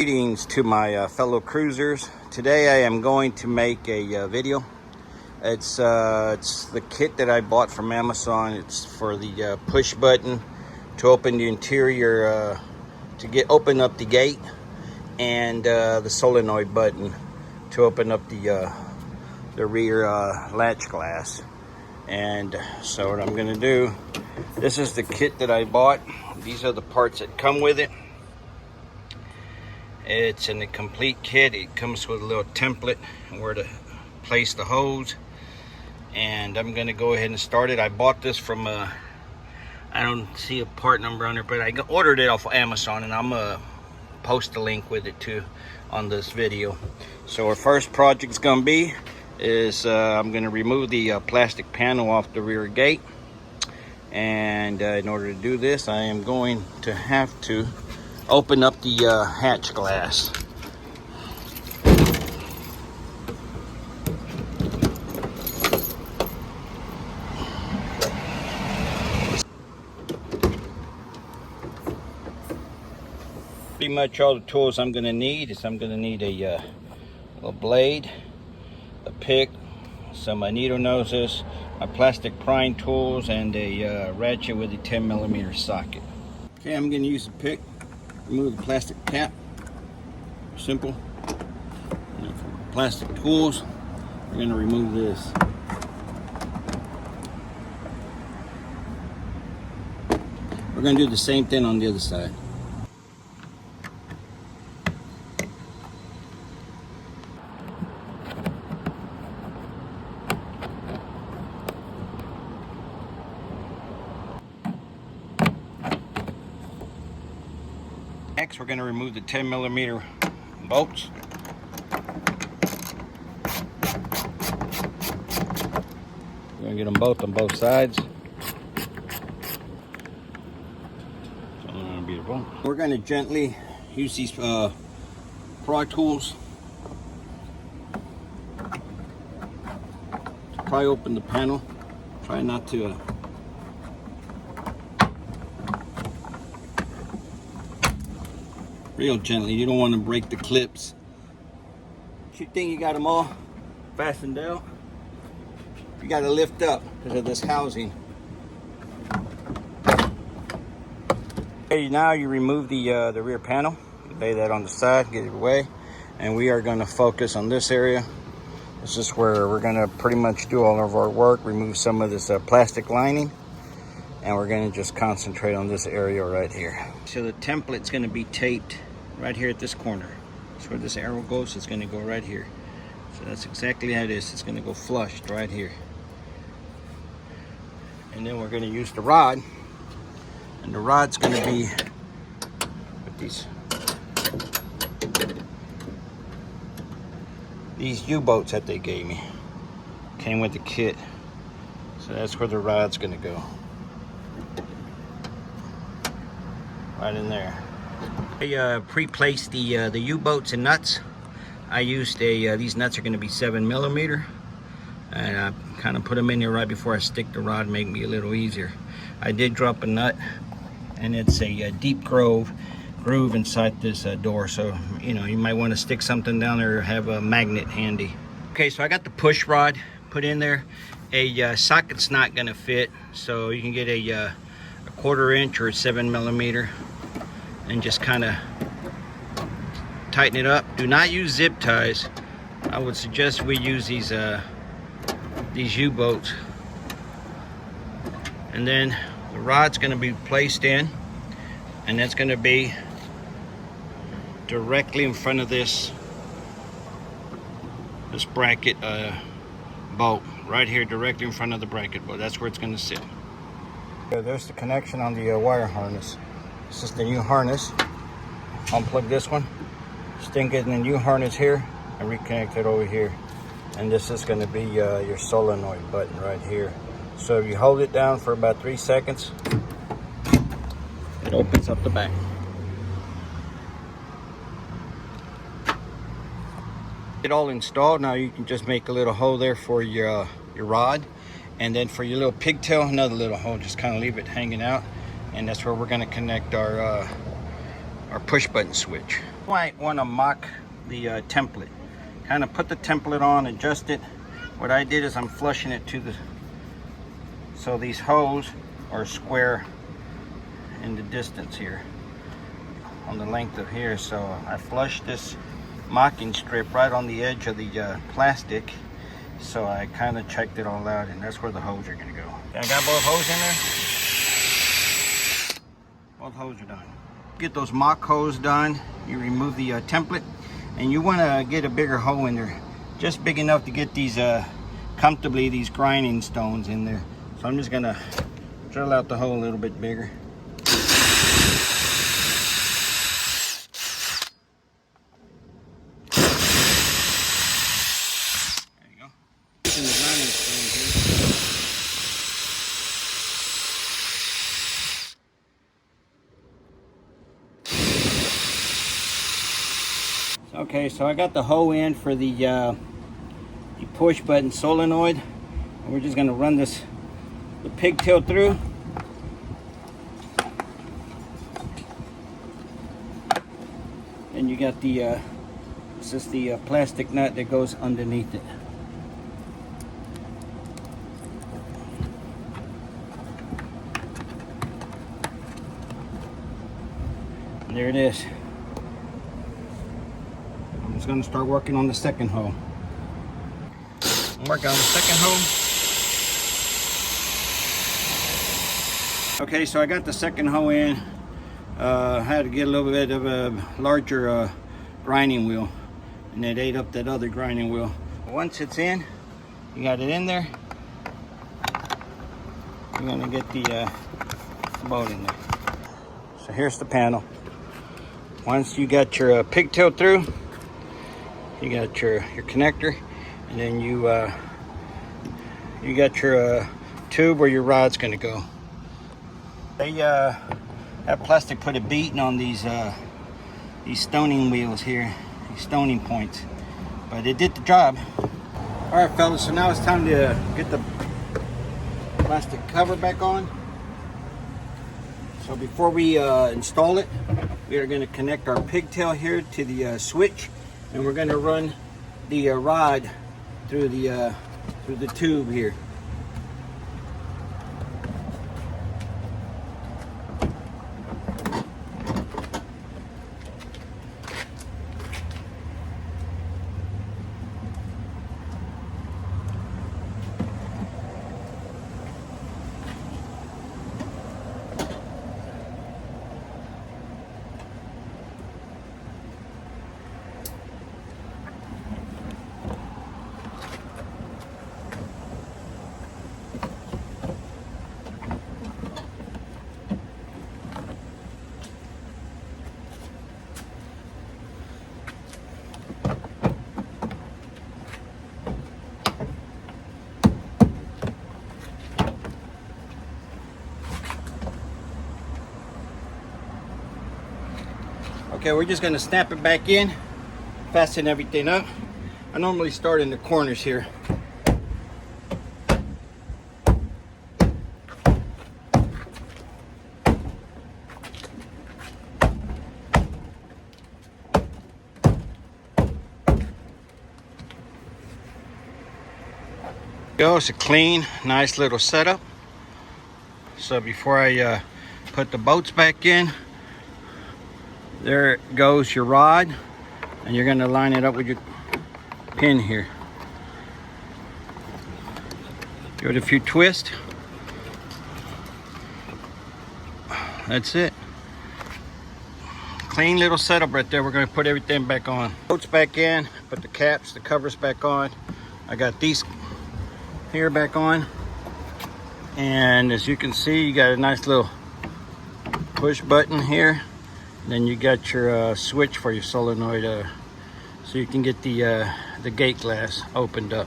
Greetings to my fellow cruisers. Today I am going to make a video. It's the kit that I bought from Amazon. It's for the push button to open the interior, to open up the gate, and the solenoid button to open up the rear latch glass. And so what I'm going to do, this is the kit that I bought. These are the parts that come with it. It's in the complete kit. It comes with a little template where to place the hose. And I'm going to go ahead and start it. I bought this from, I don't see a part number on there, but I ordered it off of Amazon, and I'm going to post a link with it too on this video. So our first project is going to be is I'm going to remove the plastic panel off the rear gate. And in order to do this, I am going to have to open up the hatch glass. Pretty much all the tools I'm going to need is I'm going to need a little blade, a pick, some needle noses, my plastic prying tools, and a ratchet with a 10mm socket. Okay, I'm going to use a pick. Remove the plastic cap. Simple. And for plastic tools, we're going to remove this. We're going to do the same thing on the other side. Next, we're going to remove the 10mm bolts. We're going to get them both on both sides. We're going to gently use these pry tools to pry open the panel. Try not to real gently. You don't want to break the clips. If you think you got them all fastened out, you got to lift up because of this housing. Okay, now you remove the rear panel. Lay that on the side, get it away, and we are going to focus on this area. This is where we're going to pretty much do all of our work. Remove some of this plastic lining, and we're going to just concentrate on this area right here. So the template's going to be taped right here at this corner. That's where this arrow goes. It's going to go right here. So that's exactly how it is. It's going to go flushed right here. And then we're going to use the rod. And the rod's going to be with these U-boats that they gave me. Came with the kit. So that's where the rod's going to go. Right in there. I pre-placed the U-bolts and nuts. I used these nuts are going to be 7mm, and I kind of put them in there right before I stick the rod, make me a little easier. I did drop a nut, and it's a deep groove inside this door, so you know you might want to stick something down there or have a magnet handy. Okay, so I got the push rod put in there. A socket's not going to fit, so you can get a 1/4 inch or a 7mm. And just kind of tighten it up. Do not use zip ties. I would suggest we use these U-bolts. And then the rod's going to be placed in, and that's going to be directly in front of this bracket bolt right here, directly in front of the bracket bolt. That's where it's going to sit. There's the connection on the wire harness. This is the new harness. Unplug this one, stick it in the new harness here, and reconnect it over here. And this is going to be your solenoid button right here. So if you hold it down for about 3 seconds, it opens up the back. It all installed. Now you can just make a little hole there for your rod, and then for your little pigtail, another little hole. Just kind of leave it hanging out. And that's where we're going to connect our push button switch. might want to mock the template. Kind of put the template on, adjust it. What I did is I'm flushing it to the, so these holes are square in the distance here, on the length of here. So I flushed this mocking strip right on the edge of the plastic. So I kind of checked it all out, and that's where the holes are gonna go. I got both holes in there. Both holes are done. Get those mock holes done. You remove the template, and you want to get a bigger hole in there, just big enough to get these comfortably these grinding stones in there. So I'm just gonna drill out the hole a little bit bigger. There you go. Using the grinding stones here. Okay, so I got the hole in for the push button solenoid, and we're just going to run the pigtail through. And you got the this is the plastic nut that goes underneath it. And there it is. I'm just going to start working on the second hole. I'm working on the second hole. Okay, so I got the second hole in. I had to get a little bit of a larger grinding wheel, and it ate up that other grinding wheel. Once it's in, you got it in there, you're going to get the bolt in there. So here's the panel. Once you got your pigtail through, you got your connector, and then you got your tube where your rod's going to go. They that plastic put a beating on these stoning wheels here, these stoning points, but it did the job. All right, fellas, so now it's time to get the plastic cover back on. So before we install it, we are going to connect our pigtail here to the switch, and we're going to run the rod through the tube here. Okay, we're just going to snap it back in, fasten everything up. I normally start in the corners here. It's a clean, nice little setup. So before I put the bolts back in, there goes your rod, and you're going to line it up with your pin here. Give it a few twists. That's it. Clean little setup right there. We're going to put everything back on. Bolts back in, put the caps, the covers back on. I got these here back on, and as you can see, you got a nice little push button here. Then you got your switch for your solenoid, so you can get the gate glass opened up.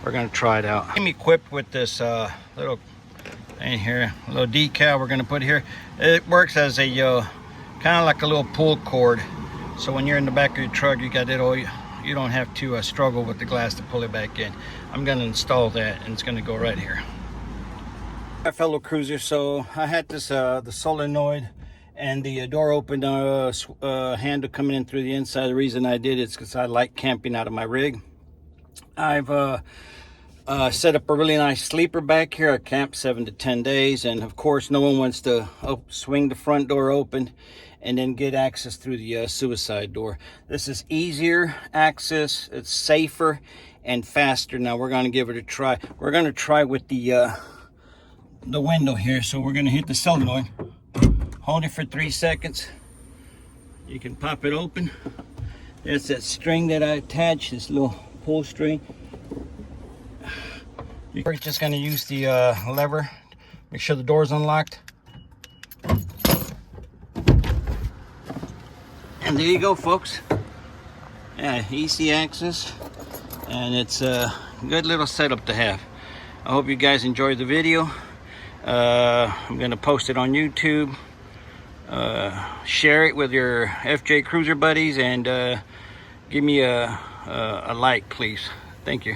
We're gonna try it out. I'm equipped with this little thing here, a little decal we're gonna put here. It works as a kind of like a little pull cord. So when you're in the back of your truck, you got it all. You don't have to struggle with the glass to pull it back in. I'm gonna install that, and it's gonna go right here. My fellow cruisers, so I had this the solenoid and the door open handle coming in through the inside. The reason I did it is because I like camping out of my rig. I've set up a really nice sleeper back here. I camped 7 to 10 days, and of course no one wants to swing the front door open and then get access through the suicide door. This is easier access, it's safer and faster. Now we're going to give it a try. We're going to try with the window here. So we're going to hit the solenoid, hold it for 3 seconds. You can pop it open. There's that string that I attached, this little pull string. You're just going to use the lever, make sure the door's unlocked. And there you go, folks. Yeah, easy access, and it's a good little setup to have. I hope you guys enjoyed the video. I'm going to post it on YouTube. Share it with your FJ Cruiser buddies, and give me a like, please. Thank you.